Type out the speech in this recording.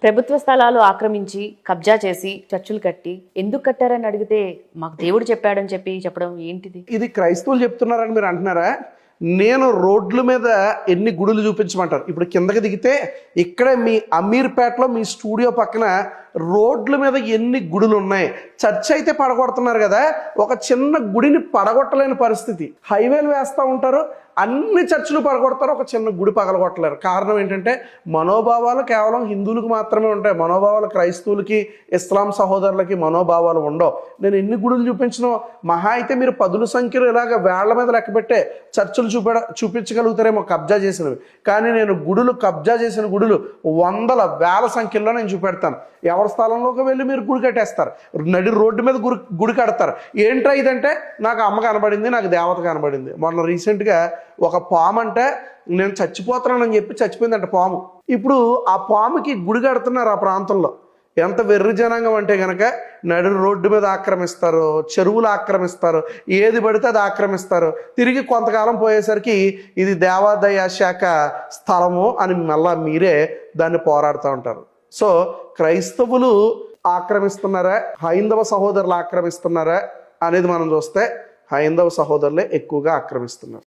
ప్రభుత్వ స్థలాలు ఆక్రమించి కబ్జా చేసి చర్చులు కట్టి ఎందుకు కట్టారని అడిగితే మాకు దేవుడు చెప్పాడని చెప్పడం ఏంటిది? ఇది క్రైస్తవులు చెప్తున్నారని మీరు అంటున్నారా? నేను రోడ్ల మీద ఎన్ని గుడులు చూపించమంటారు. ఇప్పుడు కిందకి దిగితే ఇక్కడే మీ అమీర్పేటలో మీ స్టూడియో పక్కన రోడ్ల మీద ఎన్ని గుడులు ఉన్నాయి. చర్చ్ అయితే పడగొడుతున్నారు కదా, ఒక చిన్న గుడిని పడగొట్టలేని పరిస్థితి. హైవేలు వేస్తూ ఉంటారు, అన్ని చర్చిలు పడగొడతారు, ఒక చిన్న గుడి పగలగొట్టలేరు. కారణం ఏంటంటే మనోభావాలు కేవలం హిందువులకు మాత్రమే ఉంటాయి. మనోభావాలు క్రైస్తవులకి ఇస్లాం సహోదరులకి మనోభావాలు ఉండవు. నేను ఎన్ని గుడులు చూపించినో మహా అయితే మీరు పదుల సంఖ్యలో ఇలాగ వేళ్ల మీద లెక్క పెట్టే చర్చిలు చూపించగలుగుతారేమో కబ్జా చేసినవి. కానీ నేను గుడులు కబ్జా చేసిన గుడులు వందల వేల సంఖ్యలో నేను చూపెడతాను. ఎవరి స్థలంలోకి వెళ్ళి మీరు గుడి కట్టేస్తారు, నడి రోడ్డు మీద గుడి కడతారు. ఏంట్రా ఇదంటే నాకు అమ్మ కనబడింది, నాకు దేవత కనబడింది. మొన్న రీసెంట్గా ఒక పాము అంటే నేను చచ్చిపోతున్నానని చెప్పి చచ్చిపోయిందంట పాము. ఇప్పుడు ఆ పాముకి గుడి కడుతున్నారు ఆ ప్రాంతంలో. ఎంత వెర్రి జనాంగం అంటే కనుక నడి రోడ్డు మీద ఆక్రమిస్తారు, చెరువులు ఆక్రమిస్తారు, ఏది పడితే అది ఆక్రమిస్తారు. తిరిగి కొంతకాలం పోయేసరికి ఇది దేవాదాయ శాఖ స్థలము అని మళ్ళా మీరే దాన్ని పోరాడుతూ ఉంటారు. సో క్రైస్తవులు ఆక్రమిస్తున్నారా, హైందవ సహోదరులు ఆక్రమిస్తున్నారా అనేది మనం చూస్తే హైందవ సహోదరులే ఎక్కువగా ఆక్రమిస్తున్నారు.